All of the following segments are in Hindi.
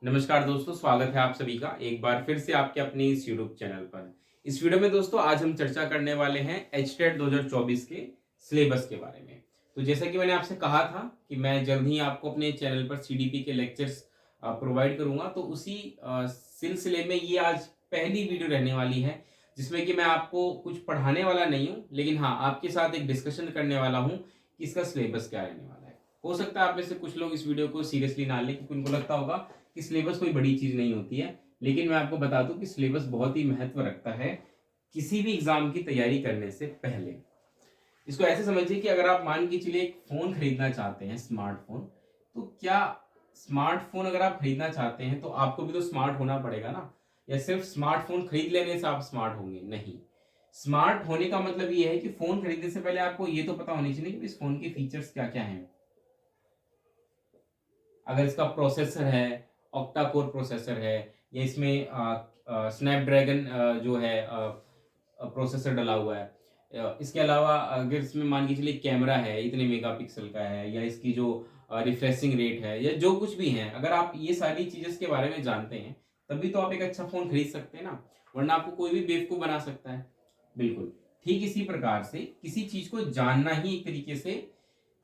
नमस्कार दोस्तों, स्वागत है आप सभी का एक बार फिर से आपके अपने इस यूट्यूब चैनल पर। इस वीडियो में दोस्तों आज हम चर्चा करने वाले हैं एचटेट 2024 के सिलेबस के बारे में। तो जैसा कि मैंने आपसे कहा था कि मैं जल्द ही आपको अपने चैनल पर सीडीपी के लेक्चर्स प्रोवाइड करूंगा, तो उसी सिलसिले में ये आज पहली वीडियो रहने वाली है जिसमें कि मैं आपको कुछ पढ़ाने वाला नहीं हूँ, लेकिन हाँ आपके साथ एक डिस्कशन करने वाला हूँ कि इसका सिलेबस क्या रहने वाला है। हो सकता है आप में से कुछ लोग इस वीडियो को सीरियसली ना लें, क्योंकि उनको लगता होगा कि सिलेबस कोई बड़ी चीज नहीं होती है, लेकिन मैं आपको बता दूं कि सिलेबस बहुत ही महत्व रखता है किसी भी एग्जाम की तैयारी करने से पहले। इसको ऐसे समझिए कि अगर आप मान के चलिए एक फोन खरीदना चाहते हैं, स्मार्टफोन, तो क्या स्मार्टफोन अगर आप खरीदना चाहते हैं तो आपको भी तो स्मार्ट होना पड़ेगा ना। या सिर्फ स्मार्टफोन खरीद लेने से आप स्मार्ट होंगे? नहीं। स्मार्ट होने का मतलब ये है कि फोन खरीदने से पहले आपको ये तो पता होनी चाहिए कि इस फोन के फीचर्स क्या क्या हैं। अगर इसका प्रोसेसर है, ऑक्टा कोर प्रोसेसर है, या इसमें स्नैपड्रैगन जो है प्रोसेसर डला हुआ है, इसके अलावा अगर इसमें मान के चलिए कैमरा है इतने मेगापिक्सल का है, या इसकी जो रिफ्रेशिंग रेट है, या जो कुछ भी है, अगर आप ये सारी चीजें इसके बारे में जानते हैं तभी तो आप एक अच्छा फोन खरीद सकते हैं ना। वरना आपको कोई भी बेवकूफ बना सकता है। बिल्कुल ठीक इसी प्रकार से किसी चीज को जानना ही एक तरीके से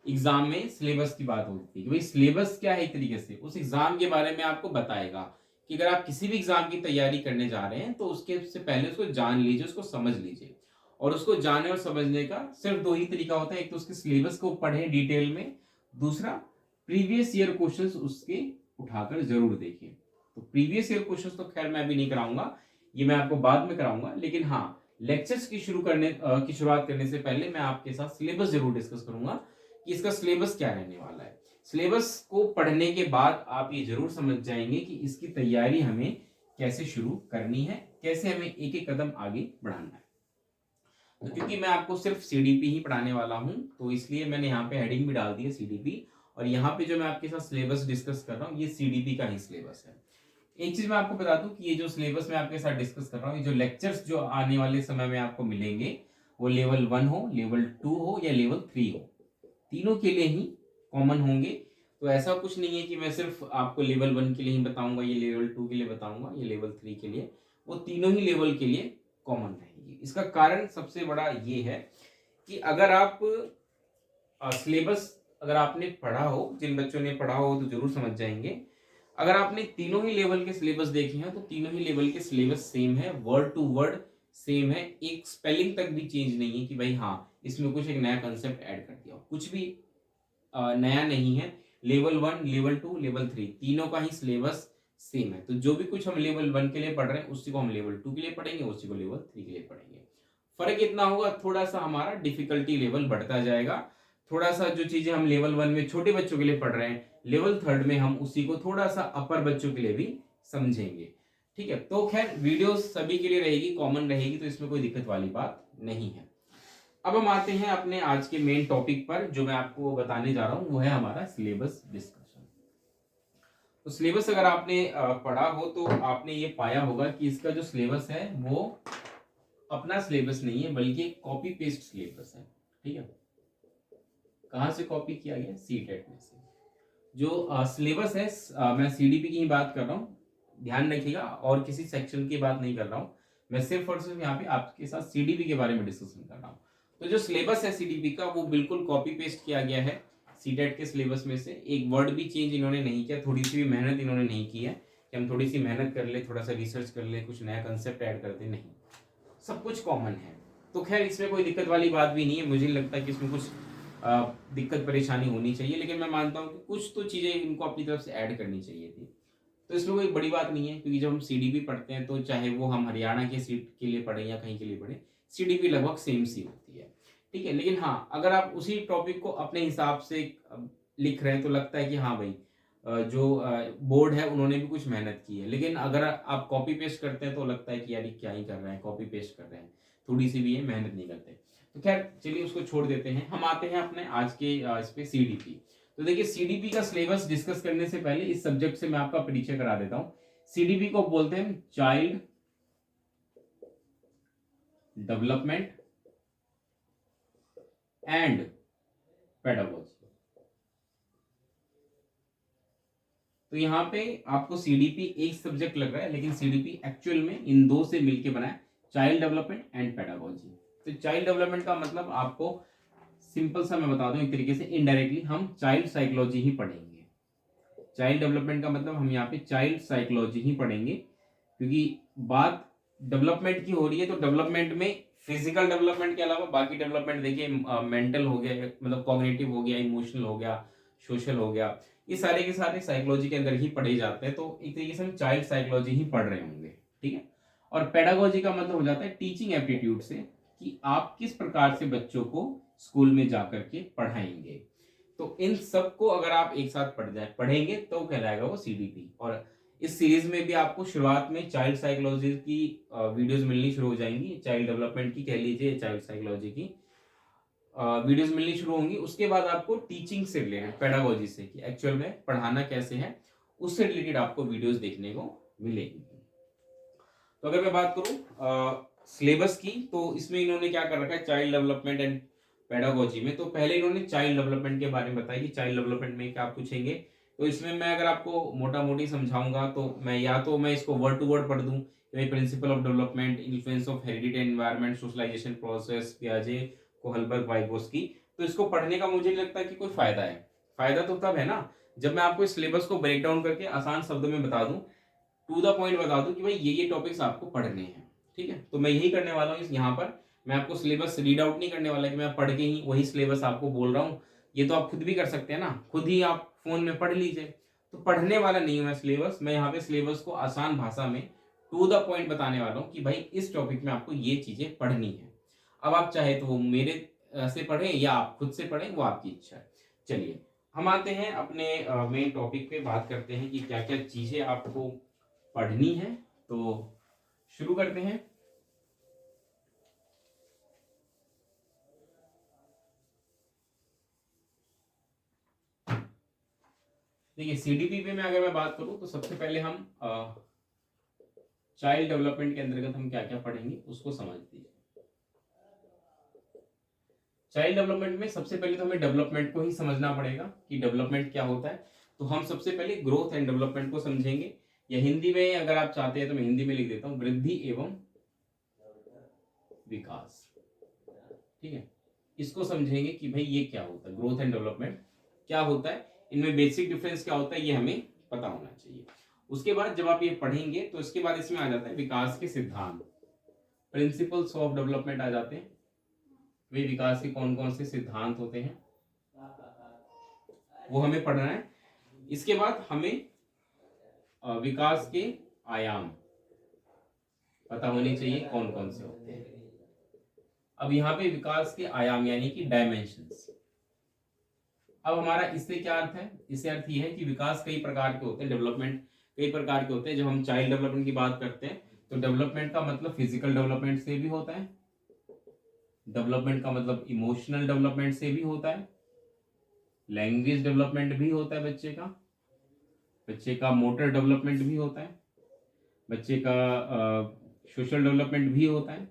एग्जाम में सिलेबस की बात होती है कि भाई सिलेबस क्या है, एक तरीके से उस एग्जाम के बारे में आपको बताएगा कि अगर आप किसी भी एग्जाम की तैयारी करने जा रहे हैं तो उसके से पहले उसको जान लीजिए, उसको समझ लीजिए। और उसको जानने और समझने का सिर्फ दो ही तरीका होता है, एक तो उसके सिलेबस को पढ़ें डिटेल में, दूसरा प्रीवियस ईयर क्वेश्चंस उसके उठाकर जरूर देखिए। तो प्रीवियस ईयर क्वेश्चंस तो खैर मैं भी नहीं कराऊंगा, ये मैं आपको बाद में कराऊंगा, लेकिन हाँ लेक्चर्स की शुरुआत करने से पहले मैं आपके साथ सिलेबस जरूर डिस्कस करूंगा कि इसका सिलेबस क्या रहने वाला है। सिलेबस को पढ़ने के बाद आप ये जरूर समझ जाएंगे कि इसकी तैयारी हमें कैसे शुरू करनी है, कैसे हमें एक एक कदम आगे बढ़ाना है। तो क्योंकि मैं आपको सिर्फ सीडीपी ही पढ़ाने वाला हूं, तो इसलिए मैंने यहाँ पे हेडिंग भी डाल दी है सीडीपी। और यहाँ पे जो मैं आपके साथ सिलेबस डिस्कस कर रहा हूँ ये सीडीपी का ही सिलेबस है। एक चीज मैं आपको बता दूं कि ये जो सिलेबस मैं आपके साथ डिस्कस कर रहा हूँ, ये जो लेक्चर्स जो आने वाले समय में आपको मिलेंगे, वो लेवल 1 हो, लेवल 2 हो, या लेवल 3 हो, तीनों के लिए ही कॉमन होंगे। तो ऐसा कुछ नहीं है कि मैं सिर्फ आपको लेवल 1 के लिए ही बताऊंगा, ये लेवल 2 के लिए बताऊंगा, ये लेवल 3 के लिए। वो तीनों ही लेवल के लिए कॉमन रहेंगी। इसका कारण सबसे बड़ा ये है कि अगर आप सिलेबस अगर आपने पढ़ा हो, जिन बच्चों ने पढ़ा हो तो जरूर समझ जाएंगे। अगर आपने तीनों ही लेवल के सिलेबस देखे हैं तो तीनों ही लेवल के सिलेबस सेम है, वर्ड टू वर्ड सेम है। एक स्पेलिंग तक भी चेंज नहीं है कि भाई हाँ इसमें कुछ एक नया कंसेप्ट ऐड कर दिया, कुछ भी नया नहीं है। लेवल 1, लेवल 2, लेवल 3 तीनों का ही सिलेबस सेम है। तो जो भी कुछ हम लेवल 1 के लिए पढ़ रहे हैं उसी को हम लेवल 2 के लिए पढ़ेंगे, उसी को लेवल 3 के लिए पढ़ेंगे। फर्क इतना होगा, थोड़ा सा हमारा डिफिकल्टी लेवल बढ़ता जाएगा। थोड़ा सा जो चीजें हम लेवल 1 में छोटे बच्चों के लिए पढ़ रहे हैं, लेवल 3 में हम उसी को थोड़ा सा अपर बच्चों के लिए भी समझेंगे। ठीक है, तो खैर वीडियो सभी के लिए रहेगी, कॉमन रहेगी, तो इसमें कोई दिक्कत वाली बात नहीं है। अब हम आते हैं अपने आज के मेन टॉपिक पर। जो मैं आपको बताने जा रहा हूं वो है हमारा सिलेबस डिस्कशन। तो सिलेबस अगर आपने पढ़ा हो तो आपने ये पाया होगा कि इसका जो सिलेबस है वो अपना सिलेबस नहीं है, बल्कि एक कॉपी पेस्ट सिलेबस है। ठीक है, कहां से कॉपी किया गया? सीटेट में से। जो सिलेबस है, मैं सीडीपी की ही बात कर रहा हूँ, ध्यान रखिएगा, और किसी सेक्शन की बात नहीं कर रहा हूँ। मैं सिर्फ और सिर्फ यहाँ पे आपके साथ सीडीपी के बारे में डिस्कशन कर रहा हूँ। तो जो सिलेबस है सीडीपी का वो बिल्कुल कॉपी पेस्ट किया गया है सीटेट के सिलेबस में से। एक वर्ड भी चेंज इन्होंने नहीं किया, थोड़ी सी भी मेहनत इन्होंने नहीं की है कि हम थोड़ी सी मेहनत कर ले, थोड़ा सा रिसर्च कर ले, कुछ नया कंसेप्ट ऐड कर दे, नहीं, सब कुछ कॉमन है। तो खैर इसमें कोई दिक्कत वाली बात भी नहीं है, मुझे नहीं लगता कि इसमें कुछ दिक्कत परेशानी होनी चाहिए, लेकिन मैं मानता हूँ कि कुछ तो चीज़ें इनको अपनी तरफ से ऐड करनी चाहिए थी। तो इसमें कोई बड़ी बात नहीं है, क्योंकि जब हम सीडीपी पढ़ते हैं तो चाहे वो हम हरियाणा के सीट के लिए पढ़ें या कहीं के लिए पढ़ें, सीडीपी लगभग सेम सी होती है। ठीक है, लेकिन हाँ अगर आप उसी टॉपिक को अपने हिसाब से लिख रहे हैं तो लगता है कि हाँ भाई जो बोर्ड है उन्होंने भी कुछ मेहनत की है। लेकिन अगर आप कॉपी पेस्ट करते हैं तो लगता है कि यार ये क्या ही कर रहे हैं, कॉपी पेस्ट कर रहे हैं, थोड़ी सी भी ये मेहनत नहीं करते। तो खैर चलिए उसको छोड़ देते हैं, हम आते हैं अपने आज के इस पे सीडीपी। तो देखिए सीडीपी का सिलेबस डिस्कस करने से पहले इस सब्जेक्ट से मैं आपका परिचय करा देता हूं। सीडीपी को बोलते हैं चाइल्ड डेवलपमेंट एंड पेडागोजी। तो यहाँ पे आपको सीडीपी एक सब्जेक्ट लग रहा है, लेकिन सीडीपी एक्चुअल में इन दो से मिलके बना है, चाइल्ड डेवलपमेंट एंड पेडागोजी। तो चाइल्ड डेवलपमेंट का मतलब आपको सिंपल सा मैं बता दूं एक तरीके से, इनडायरेक्टली हम चाइल्ड साइकोलॉजी ही पढ़ेंगे। चाइल्ड डेवलपमेंट का मतलब हम यहाँ पे चाइल्ड साइकोलॉजी ही पढ़ेंगे, क्योंकि बात डेवलपमेंट की हो रही है। तो डेवलपमेंट में फिजिकल डेवलपमेंट के अलावा बाकी डेवलपमेंट देखिए, मेंटल हो गया, मतलब कॉग्निटिव हो गया, इमोशनल हो गया, सोशल हो गया, ये सारे के सारे साइकोलॉजी के अंदर ही पढ़े जाते हैं। तो एक तरीके से हम चाइल्ड साइकोलॉजी ही पढ़ रहे होंगे, ठीक है। और पेडागोजी का मतलब हो जाता है टीचिंग एप्टीट्यूड से, कि आप किस प्रकार से बच्चों को स्कूल में जाकर के पढ़ाएंगे। तो इन सब को अगर आप एक साथ पढ़ेंगे तो कहलाएगा वो सीडीपी। और इस सीरीज में भी आपको शुरुआत में चाइल्ड साइकोलॉजी की वीडियोस मिलनी शुरू हो जाएंगी, चाइल्ड डेवलपमेंट की कह लीजिए, चाइल्ड साइकोलॉजी की वीडियोस मिलनी शुरू होंगी। उसके बाद आपको टीचिंग से रिलेटेड, पेडागोजी से, कि एक्चुअल में पढ़ाना कैसे है, उससे रिलेटेड आपको वीडियोस देखने को मिलेगी। तो अगर मैं बात करूं सिलेबस की, तो इसमें इन्होंने क्या कर रखा है, चाइल्ड डेवलपमेंट एंड पेडागोजी में। तो पहले इन्होंने चाइल्ड डेवलपमेंट के बारे में बताया कि चाइल्ड डेवलपमेंट में क्या पूछेंगे। तो इसमें मैं अगर आपको मोटा मोटी समझाऊंगा तो मैं इसको वर्ड टू वर्ड पढ़ दूं, principle of development, influence of heredity and environment, socialisation process, पियाजे, कोहलबर्ग, वाइगोस्की। तो इसको पढ़ने का मुझे नहीं लगता कि कोई फायदा है। फायदा तो तब है ना जब मैं आपको इस सिलेबस को ब्रेक डाउन करके आसान शब्दों में बता दूं, टू द पॉइंट बता दूं कि भाई ये टॉपिक्स आपको पढ़ने हैं, ठीक है। तो मैं यही करने वाला हूँ यहाँ पर। मैं आपको सिलेबस रीड आउट नहीं करने वाला कि मैं पढ़ के ही वही सिलेबस आपको बोल रहा हूँ। ये तो आप खुद भी कर सकते हैं ना, खुद ही आप फोन में पढ़ लीजिए। तो पढ़ने वाला नहीं हूं मैं सिलेबस, मैं यहाँ पे सिलेबस को आसान भाषा में टू द पॉइंट बताने वाला हूँ कि भाई इस टॉपिक में आपको ये चीजें पढ़नी है। अब आप चाहे तो वो मेरे से पढ़ें या आप खुद से पढ़ें, वो आपकी इच्छा है। चलिए हम आते हैं अपने मेन टॉपिक पे, बात करते हैं कि क्या क्या चीजें आपको पढ़नी है। तो शुरू करते हैं। देखिए सीडीपी पे में अगर मैं बात करूं तो सबसे पहले हम चाइल्ड डेवलपमेंट के अंतर्गत हम क्या क्या पढ़ेंगे उसको समझ लीजिए। चाइल्ड डेवलपमेंट में सबसे पहले तो हमें डेवलपमेंट को ही समझना पड़ेगा कि डेवलपमेंट क्या होता है। तो हम सबसे पहले ग्रोथ एंड डेवलपमेंट को समझेंगे, या हिंदी में अगर आप चाहते हैं तो मैं हिंदी में लिख देता हूं, वृद्धि एवं विकास, ठीक है। इसको समझेंगे कि भाई ये क्या होता है, ग्रोथ एंड डेवलपमेंट क्या होता है, इनमें बेसिक डिफरेंस क्या होता है, ये हमें पता होना चाहिए। उसके बाद जब आप ये पढ़ेंगे तो इसके बाद इसमें आ जाता है विकास के सिद्धांत, प्रिंसिपल्स ऑफ डेवलपमेंट आ जाते हैं। वे विकास के कौन कौन से सिद्धांत होते हैं वो हमें पढ़ना है। इसके बाद हमें विकास के आयाम पता होने चाहिए कौन कौन से होते हैं। अब यहाँ पे विकास के आयाम यानी कि डायमेंशंस। अब हमारा इससे क्या अर्थ है, इससे अर्थ ये है कि विकास कई प्रकार के होते हैं, डेवलपमेंट कई प्रकार के होते हैं। जब हम चाइल्ड डेवलपमेंट की बात करते हैं तो डेवलपमेंट का मतलब फिजिकल डेवलपमेंट से भी होता है, डेवलपमेंट का मतलब इमोशनल डेवलपमेंट से भी होता है, लैंग्वेज डेवलपमेंट भी होता है बच्चे का मोटर डेवलपमेंट भी होता है, बच्चे का सोशल डेवलपमेंट भी होता है,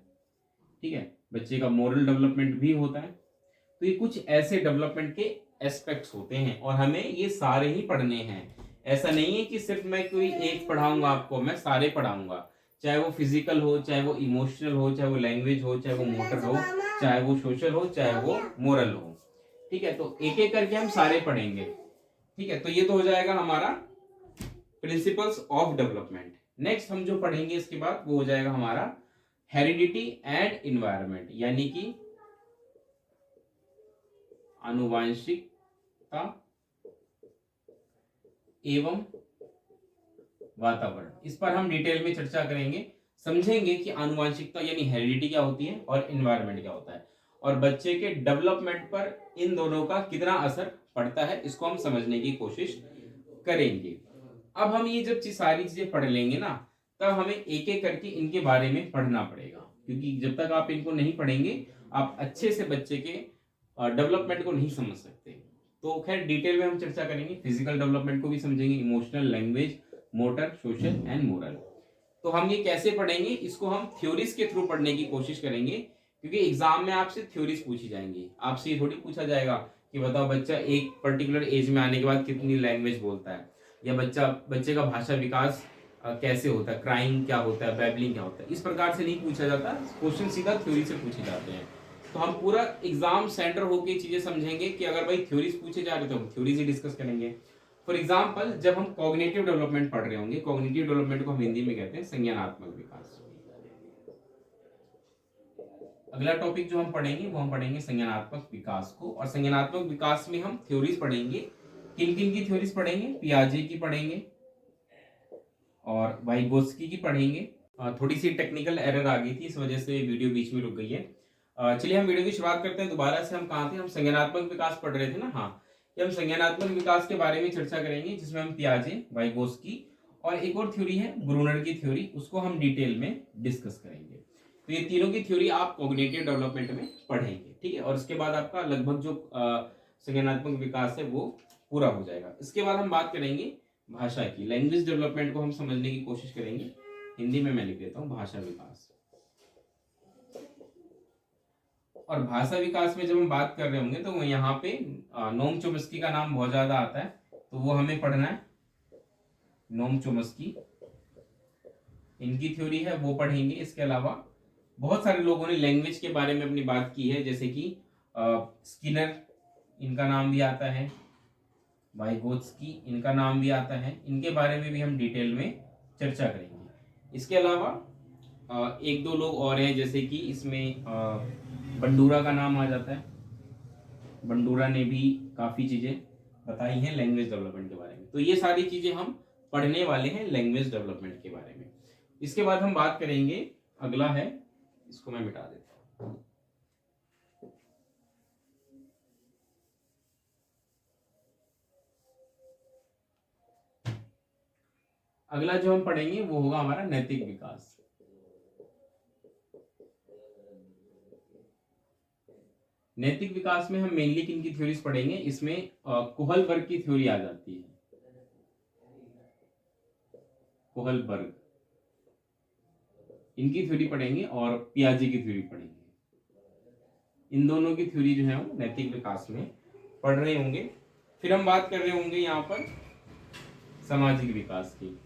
ठीक है, बच्चे का मोरल डेवलपमेंट भी होता है। तो ये कुछ ऐसे डेवलपमेंट के एस्पेक्ट्स होते हैं और हमें ये सारे ही पढ़ने हैं। ऐसा नहीं है कि सिर्फ मैं कोई एक पढ़ाऊंगा आपको, मैं सारे पढ़ाऊंगा, चाहे वो फिजिकल हो, चाहे वो इमोशनल हो, चाहे वो लैंग्वेज हो, चाहे वो मोटर हो, चाहे वो सोशल हो, चाहे वो मोरल हो, ठीक है। तो एक एक करके हम सारे पढ़ेंगे, ठीक है। तो ये तो हो जाएगा हमारा प्रिंसिपल्स ऑफ डेवलपमेंट। नेक्स्ट हम जो पढ़ेंगे इसके बाद वो हो जाएगा हमारा हेरिडिटी एंड इन्वायरमेंट, यानी कि आनुवांशिकता एवं वातावरण। इस पर हम डिटेल में चर्चा करेंगे, समझेंगे कि आनुवांशिकता यानी हेरिडिटी क्या होती है और इन्वायरमेंट क्या होता है, और बच्चे के डेवलपमेंट पर इन दोनों का कितना असर पड़ता है, इसको हम समझने की कोशिश करेंगे। अब हम ये जब सारी चीजें पढ़ लेंगे ना, तब हमें एक एक करके इनके बारे में पढ़ना पड़ेगा, क्योंकि जब तक आप इनको नहीं पढ़ेंगे आप अच्छे से बच्चे के डेवलपमेंट को नहीं समझ सकते। तो खैर डिटेल में हम चर्चा करेंगे, फिजिकल डेवलपमेंट को भी समझेंगे, emotional, language, motor, social and moral. तो हम ये कैसे पढ़ेंगे, इसको हम थ्योरीज के थ्रू पढ़ने की कोशिश करेंगे, क्योंकि एग्जाम में आपसे थ्योरीज पूछी जाएंगी। आपसे ये थोड़ी पूछा जाएगा कि बताओ बच्चा एक पर्टिकुलर एज में आने के बाद कितनी लैंग्वेज बोलता है। या बच्चे का भाषा विकास कैसे होता है, क्राइंग क्या होता है, बैबलिंग क्या होता है, इस प्रकार से नहीं पूछा जाता। क्वेश्चन सीधा थ्योरी से पूछे जाते हैं। तो हम पूरा एग्जाम सेंटर होके चीजें समझेंगे कि अगर भाई थ्योरीज पूछे जा रहे तो हम थ्योरीज ही डिस्कस करेंगे। फॉर एग्जाम्पल, जब हम कॉग्निटिव डेवलपमेंट पढ़ रहे होंगे, कॉग्निटिव डेवलपमेंट को हम हिंदी में कहते हैं संज्ञानात्मक विकास। अगला टॉपिक जो हम पढ़ेंगे वो हम पढ़ेंगे संज्ञानात्मक विकास को। और संज्ञानात्मक विकास में हम थ्योरीज पढ़ेंगे। किन किन की थ्योरीज पढ़ेंगे? पियाजे की पढ़ेंगे और वाइगोत्स्की की पढ़ेंगे। थोड़ी सी टेक्निकल एरर आ गई थी, इस वजह से वीडियो बीच में रुक गई है। चलिए हम वीडियो की शुरुआत करते हैं। दोबारा से हम कहाँ थे? हम संज्ञानात्मक विकास पढ़ रहे थे ना। हाँ, ये हम संज्ञानात्मक विकास के बारे में चर्चा करेंगे, जिसमें हम पियाजे, वाइगोत्स्की और एक और थ्योरी है ब्रूनर की थ्योरी, उसको हम डिटेल में डिस्कस करेंगे। तो ये तीनों की थ्योरी आप कॉग्निटिव डेवलपमेंट में पढ़ेंगे, ठीक है। और इसके बाद आपका लगभग जो संज्ञानात्मक विकास है वो पूरा हो जाएगा। इसके बाद हम बात करेंगे भाषा की, लैंग्वेज डेवलपमेंट को हम समझने की कोशिश करेंगे। हिंदी में मैं लिख देता हूँ भाषा विकास। और भाषा विकास में जब हम बात कर रहे होंगे तो यहाँ पे नोम चोम्स्की का नाम बहुत ज्यादा आता है, तो वो हमें पढ़ना है। नोम चोम्स्की, इनकी थ्योरी है वो पढ़ेंगे। इसके अलावा बहुत सारे लोगों ने लैंग्वेज के बारे में अपनी बात की है, जैसे कि स्किनर, इनका नाम भी आता है, वाइगोत्स्की, इनका नाम भी आता है। इनके बारे में भी हम डिटेल में चर्चा करेंगे। इसके अलावा एक दो लोग और हैं, जैसे कि इसमें बंडूरा का नाम आ जाता है। बंडूरा ने भी काफ़ी चीज़ें बताई हैं लैंग्वेज डेवलपमेंट के बारे में। तो ये सारी चीज़ें हम पढ़ने वाले हैं लैंग्वेज डेवलपमेंट के बारे में। इसके बाद हम बात करेंगे, अगला है, इसको मैं मिटा देता हूँ। अगला जो हम पढ़ेंगे वो होगा हमारा नैतिक विकास। नैतिक विकास में हम मेनली किन की थ्योरीज पढ़ेंगे? इसमें कोहलबर्ग की थ्योरी आ जाती है। कोहलबर्ग, इनकी थ्योरी पढ़ेंगे और पियाजे की थ्योरी पढ़ेंगे। इन दोनों की थ्योरी जो है वो नैतिक विकास में पढ़ रहे होंगे। फिर हम बात कर रहे होंगे यहाँ पर सामाजिक विकास की।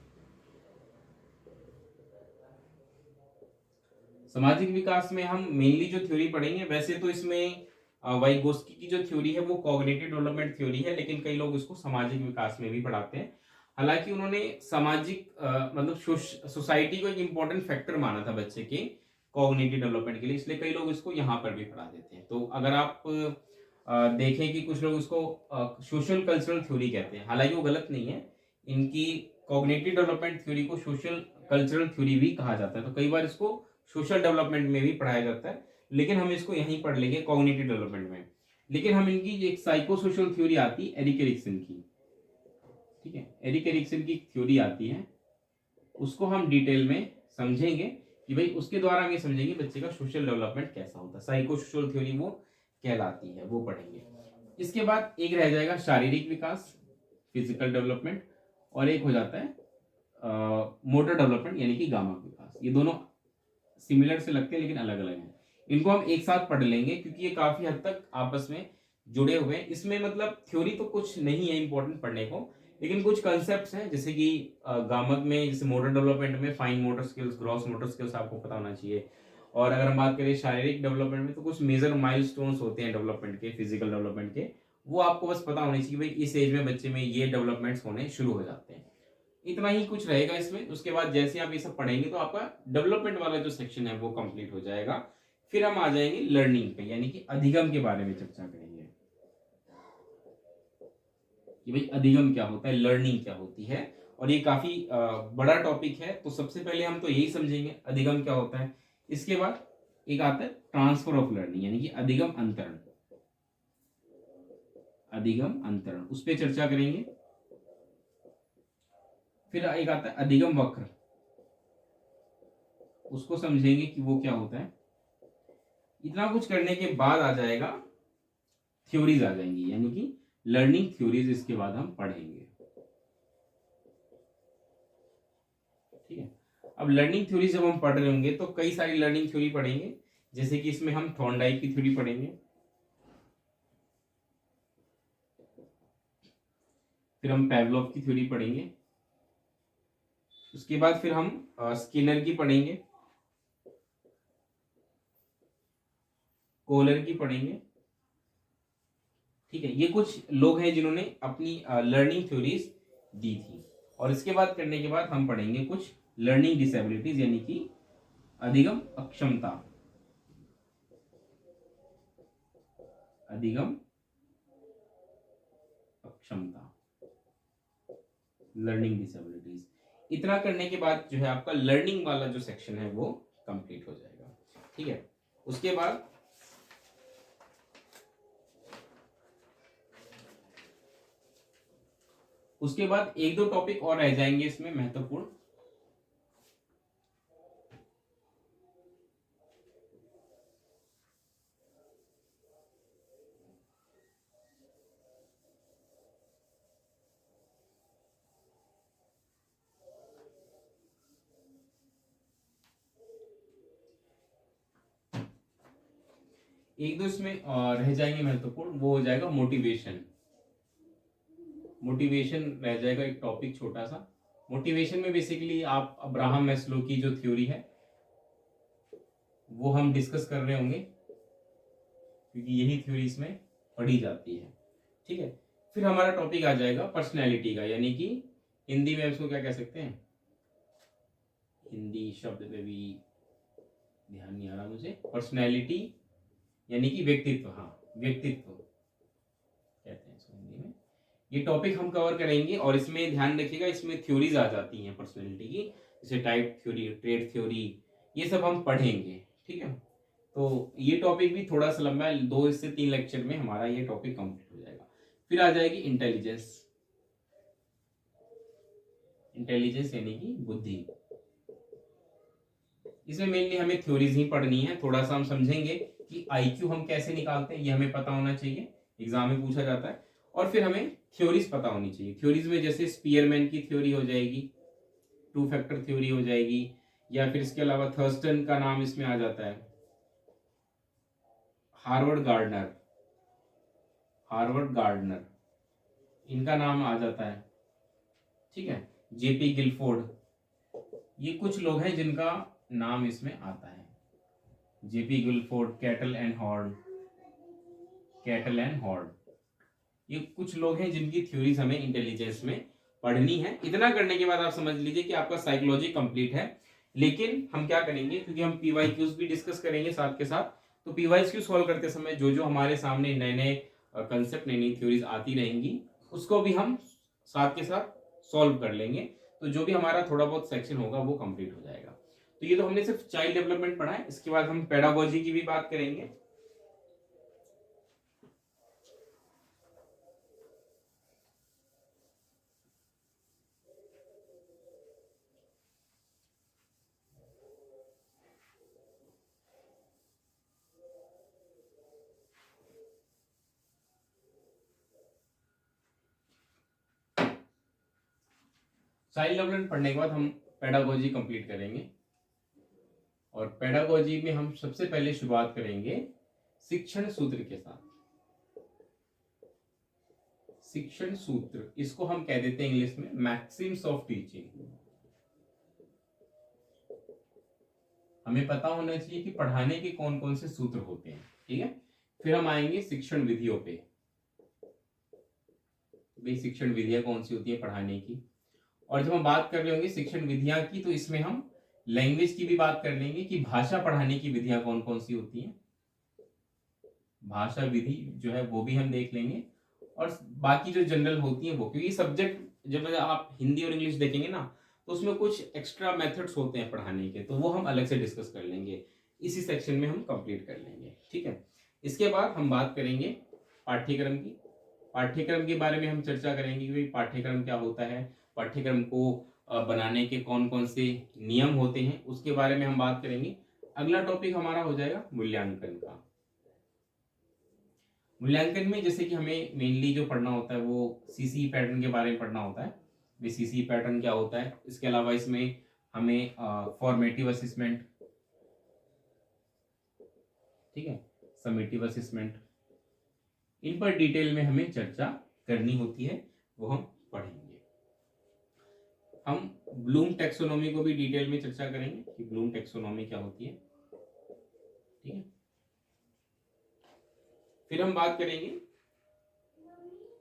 सामाजिक विकास में हम मेनली जो थ्योरी पढ़ेंगे, वैसे तो इसमें वाइगोस्की की जो थ्योरी है वो कॉग्निटिव डेवलपमेंट थ्योरी है, लेकिन कई लोग इसको सामाजिक विकास में भी पढ़ाते हैं। हालांकि उन्होंने सामाजिक मतलब सोसाइटी को एक इम्पोर्टेंट फैक्टर माना था बच्चे के कॉग्निटिव डेवलपमेंट के लिए, इसलिए कई लोग इसको यहाँ पर भी पढ़ा देते हैं। तो अगर आप देखें कि कुछ लोग इसको सोशल कल्चरल थ्योरी कहते हैं, हालांकि वो गलत नहीं है। इनकी कॉग्निटिव डेवलपमेंट थ्योरी को सोशल कल्चरल थ्योरी भी कहा जाता है। तो कई बार इसको सोशल डेवलपमेंट में भी पढ़ाया जाता है, लेकिन हम इसको यहीं पढ़ लेंगे कॉग्निटिव डेवलपमेंट में। लेकिन हम इनकी एक साइको सोशल थ्योरी आती है एरिक एरिक्सन की, ठीक है, एरिक एरिक्सन की थ्योरी आती है, उसको हम डिटेल में समझेंगे कि भाई उसके द्वारा हम ये समझेंगे बच्चे का सोशल डेवलपमेंट कैसा होता है। साइको सोशल थ्योरी वो कहलाती है, वो पढ़ेंगे। इसके बाद एक रह जाएगा शारीरिक विकास, फिजिकल डेवलपमेंट, और एक हो जाता है मोटर डेवलपमेंट यानी कि गामा विकास। ये दोनों सिमिलर से लगते हैं लेकिन अलग अलग हैं। इनको हम एक साथ पढ़ लेंगे क्योंकि ये काफी हद तक आपस में जुड़े हुए हैं। इसमें मतलब थ्योरी तो कुछ नहीं है इंपॉर्टेंट पढ़ने को, लेकिन कुछ कंसेप्ट्स हैं, जैसे कि गामक में, जैसे मोटर डेवलपमेंट में fine motor skills, gross motor skills आपको पता होना चाहिए। और अगर हम बात करें शारीरिक डेवलपमेंट में, तो कुछ मेजर माइलस्टोन्स होते हैं डेवलपमेंट के, फिजिकल डेवलपमेंट के, वो आपको बस पता होनी चाहिए भाई इस एज में बच्चे में ये डेवलपमेंट्स होने शुरू हो जाते हैं। इतना ही कुछ रहेगा इसमें। उसके बाद जैसे आप ये सब पढ़ेंगे तो आपका डेवलपमेंट वाला जो सेक्शन है वो कंप्लीट हो जाएगा। फिर हम आ जाएंगे लर्निंग पे, यानी कि अधिगम के बारे में चर्चा करेंगे कि भाई अधिगम क्या होता है, लर्निंग क्या होती है। और ये काफी बड़ा टॉपिक है, तो सबसे पहले हम तो यही समझेंगे अधिगम क्या होता है। इसके बाद एक आता है ट्रांसफर ऑफ लर्निंग, यानी कि अधिगम अंतरण। अधिगम अंतरण उस पर चर्चा करेंगे। फिर एक आता है अधिगम वक्र, उसको समझेंगे कि वो क्या होता है। इतना कुछ करने के बाद आ जाएगा थ्योरीज आ जाएंगी, यानी कि लर्निंग थ्योरीज इसके बाद हम पढ़ेंगे, ठीक है। अब लर्निंग थ्योरी जब हम पढ़ रहे होंगे तो कई सारी लर्निंग थ्योरी पढ़ेंगे, जैसे कि इसमें हम थॉर्नडाइक की थ्योरी पढ़ेंगे। फिर हम पैवलोव की थ्योरी पढ़ेंगे, उसके बाद फिर हम स्किनर की पढ़ेंगे, कोहलर की पढ़ेंगे। ठीक है, ये कुछ लोग हैं जिन्होंने अपनी लर्निंग थ्योरीज दी थी। और इसके बाद करने के बाद हम पढ़ेंगे कुछ लर्निंग डिसेबिलिटीज, यानी कि अधिगम अक्षमता, अधिगम अक्षमता, लर्निंग डिसेबिलिटीज। इतना करने के बाद जो है आपका लर्निंग वाला जो सेक्शन है वो कंप्लीट हो जाएगा। ठीक है, उसके बाद एक दो टॉपिक और रह जाएंगे इसमें महत्वपूर्ण। एक दो इसमें रह जाएंगे महत्वपूर्ण, वो हो जाएगा मोटिवेशन। मोटिवेशन रह जाएगा एक टॉपिक छोटा सा। मोटिवेशन में बेसिकली आप अब्राहम मैस्लो की जो थ्योरी है वो हम डिस्कस कर रहे होंगे, क्योंकि यही थ्योरी इसमें पढ़ी जाती है। ठीक है, फिर हमारा टॉपिक आ जाएगा पर्सनैलिटी का, यानी कि हिंदी में इसको क्या कह सकते हैं, हिंदी शब्द पे भी ध्यान नहीं आ रहा मुझे, पर्सनैलिटी यानी कि व्यक्तित्व। हाँ, व्यक्तित्व कहते हैं इसको हिंदी में। ये टॉपिक हम कवर करेंगे और इसमें ध्यान रखिएगा, इसमें थ्योरीज आ जाती हैं पर्सनैलिटी की, जैसे टाइप थ्योरी, ट्रेड थ्योरी, ये सब हम पढ़ेंगे। ठीक है, तो ये टॉपिक भी थोड़ा सा लंबा है, 2 से 3 लेक्चर में हमारा ये टॉपिक कंप्लीट हो जाएगा। फिर आ जाएगी इंटेलिजेंस। इंटेलिजेंस यानी कि बुद्धि। इसमें मेनली हमें थ्योरीज ही पढ़नी है, थोड़ा सा हम समझेंगे कि आईक्यू हम कैसे निकालते हैं, ये हमें पता होना चाहिए, एग्जाम में पूछा जाता है। और फिर हमें थ्योरीज पता होनी चाहिए। थ्योरीज में जैसे स्पीयरमैन की थ्योरी हो जाएगी, 2 फैक्टर थ्योरी हो जाएगी, या फिर इसके अलावा थर्स्टन का नाम इसमें आ जाता है, हार्वर्ड गार्डनर, हार्वर्ड गार्डनर इनका नाम आ जाता है। ठीक है, जेपी गिलफोर्ड, ये कुछ लोग हैं जिनका नाम इसमें आता है। JP Guilford, Cattell and Horn, Cattell and Horn, ये कुछ लोग हैं जिनकी थ्योरीज हमें इंटेलिजेंस में पढ़नी है। इतना करने के बाद आप समझ लीजिए कि आपका साइकोलॉजी कंप्लीट है। लेकिन हम क्या करेंगे, क्योंकि हम पीवाईक्यूज भी डिस्कस करेंगे साथ के साथ, तो पीवाईक्यू सॉल्व करते समय जो जो हमारे सामने नए नए कंसेप्ट, नई नई थ्योरीज आती रहेंगी, उसको भी हम साथ के साथ सॉल्व कर लेंगे। तो जो भी हमारा थोड़ा बहुत सेक्शन होगा वो कंप्लीट हो जाएगा। तो ये तो हमने सिर्फ चाइल्ड डेवलपमेंट पढ़ा है। इसके बाद हम पेडागोजी की भी बात करेंगे। चाइल्ड डेवलपमेंट पढ़ने के बाद हम पेडागोजी कंप्लीट करेंगे। और पेडागोजी में हम सबसे पहले शुरुआत करेंगे शिक्षण सूत्र के साथ। शिक्षण सूत्र, इसको हम कह देते हैं इंग्लिश में मैक्सिम्स ऑफ टीचिंग। हमें पता होना चाहिए कि पढ़ाने के कौन कौन से सूत्र होते हैं। ठीक है, फिर हम आएंगे शिक्षण विधियों पे। भाई शिक्षण विधियां कौन सी होती है पढ़ाने की। और जब हम बात कर रहे होंगे शिक्षण विधियां की, तो इसमें हम लैंग्वेज की भी बात कर लेंगे कि भाषा पढ़ाने की विधियां कौन कौन सी होती हैं। भाषा विधि जो है वो भी हम देख लेंगे। और बाकी जो जनरल होती है वो, क्योंकि सब्जेक्ट जब आप हिंदी और इंग्लिश देखेंगे ना, तो उसमें कुछ एक्स्ट्रा मेथड्स होते हैं पढ़ाने के, तो वो हम अलग से डिस्कस कर लेंगे, इसी सेक्शन में हम कंप्लीट कर लेंगे। ठीक है, इसके बाद हम बात करेंगे पाठ्यक्रम की। पाठ्यक्रम के बारे में हम चर्चा करेंगे कि भाई पाठ्यक्रम क्या होता है, पाठ्यक्रम को बनाने के कौन कौन से नियम होते हैं, उसके बारे में हम बात करेंगे। अगला टॉपिक हमारा हो जाएगा मूल्यांकन का। मूल्यांकन में जैसे कि हमें मेनली जो पढ़ना होता है वो सीसी पैटर्न के बारे में पढ़ना होता है। वे सीसी पैटर्न क्या होता है, इसके अलावा इसमें हमें फॉर्मेटिव असेसमेंट, ठीक है, समेटिव असेसमेंट, इन पर डिटेल में हमें चर्चा करनी होती है, वो हम पढ़ेंगे। हम ब्लूम टैक्सोनॉमी को भी डिटेल में चर्चा करेंगे कि ब्लूम टैक्सोनॉमी क्या होती है, ठीक है। फिर हम बात करेंगे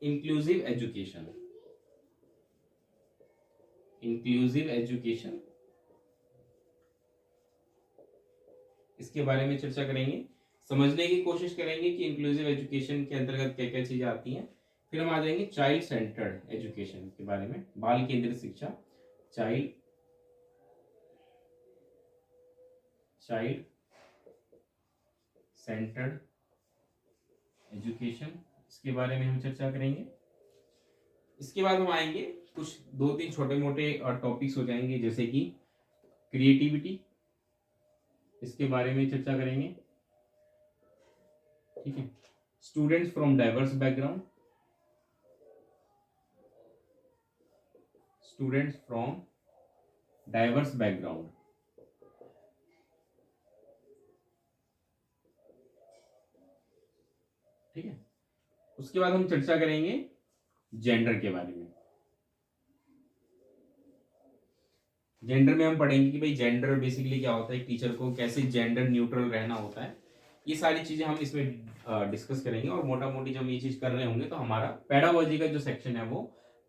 इंक्लूसिव एजुकेशन। इंक्लूसिव एजुकेशन, इसके बारे में चर्चा करेंगे, समझने की कोशिश करेंगे कि इंक्लूसिव एजुकेशन के अंतर्गत क्या क्या चीजें आती हैं। फिर हम आ जाएंगे चाइल्ड सेंटर्ड एजुकेशन के बारे में, बाल केंद्रित शिक्षा, चाइल्ड सेंटर्ड एजुकेशन, इसके बारे में हम चर्चा करेंगे। इसके बाद हम आएंगे कुछ 2-3 छोटे मोटे टॉपिक्स हो जाएंगे, जैसे कि क्रिएटिविटी, इसके बारे में चर्चा करेंगे, ठीक है। Students from diverse background, students from diverse background, ठीक है। उसके बाद हम चर्चा करेंगे जेंडर के बारे में। जेंडर में हम पढ़ेंगे कि भाई जेंडर बेसिकली क्या होता है, टीचर को कैसे जेंडर न्यूट्रल रहना होता है, ये सारी चीजें हम इसमें डिस्कस करेंगे। और मोटा मोटी जब हम ये चीज कर रहे होंगे तो हमारा पेडागोजी का जो सेक्शन है वो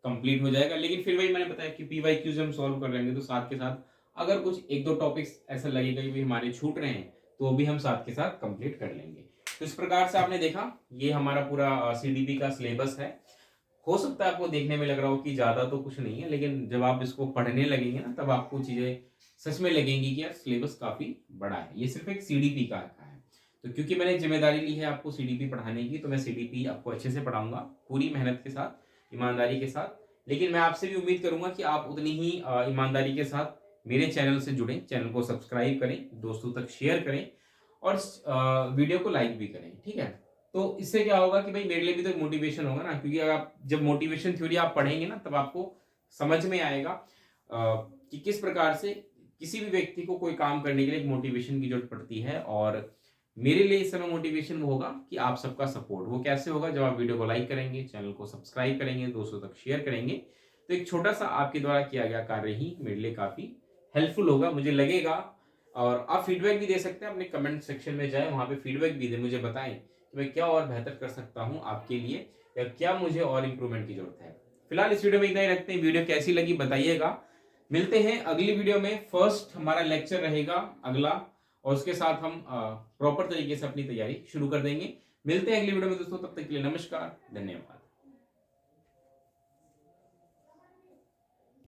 कंप्लीट हो जाएगा। लेकिन फिर वही मैंने बताया कि PYQs हम सॉल्व कर लेंगे, तो साथ के साथ अगर कुछ 1-2 टॉपिक्स ऐसा लगेगा कि हमारे छूट रहे हैं तो भी हम साथ के साथ कंप्लीट कर लेंगे। तो इस प्रकार से आपने देखा ये हमारा पूरा CDP का सिलेबस है। हो सकता है आपको देखने में लग रहा हो कि ज्यादा तो कुछ नहीं है, लेकिन जब आप इसको पढ़ने लगेंगे ना तब आपको चीजें सच में लगेंगी कि यार सिलेबस काफी बड़ा है। ये सिर्फ एक CDP का है। तो क्योंकि मैंने जिम्मेदारी ली है आपको CDP पढ़ाने की, तो मैं CDP आपको अच्छे से पढ़ाऊंगा, पूरी मेहनत के साथ, ईमानदारी के साथ। लेकिन मैं आपसे भी उम्मीद करूंगा कि आप उतनी ही ईमानदारी के साथ मेरे चैनल से जुड़ें, चैनल को सब्सक्राइब करें, दोस्तों तक शेयर करें और वीडियो को लाइक भी करें, ठीक है। तो इससे क्या होगा कि भाई मेरे लिए भी तो मोटिवेशन होगा ना, क्योंकि अगर आप जब मोटिवेशन थ्योरी आप पढ़ेंगे ना तब आपको समझ में आएगा कि किस प्रकार से किसी भी व्यक्ति को कोई काम करने के लिए एक मोटिवेशन की जरूरत पड़ती है। और मेरे लिए इस समय मोटिवेशन वो होगा कि आप सबका सपोर्ट। वो कैसे होगा? जब आप वीडियो को लाइक करेंगे, चैनल को सब्सक्राइब करेंगे, दोस्तों तक शेयर करेंगे। तो एक छोटा सा आपके द्वारा किया गया कार्य ही मेरे लिए काफी हेल्पफुल होगा, मुझे लगेगा। और आप फीडबैक भी दे सकते हैं, अपने कमेंट सेक्शन में जाए, वहां पे फीडबैक भी दे, मुझे बताएं कि मैं क्या और बेहतर कर सकता हूं आपके लिए, या क्या मुझे और इंप्रूवमेंट की जरूरत है। फिलहाल इस वीडियो में इतना ही रखते हैं। वीडियो कैसी लगी बताइएगा। मिलते हैं अगली वीडियो में। फर्स्ट हमारा लेक्चर रहेगा अगला, और उसके साथ हम प्रॉपर तरीके से अपनी तैयारी शुरू कर देंगे। मिलते हैं अगली वीडियो में दोस्तों, तब तक के लिए नमस्कार, धन्यवाद।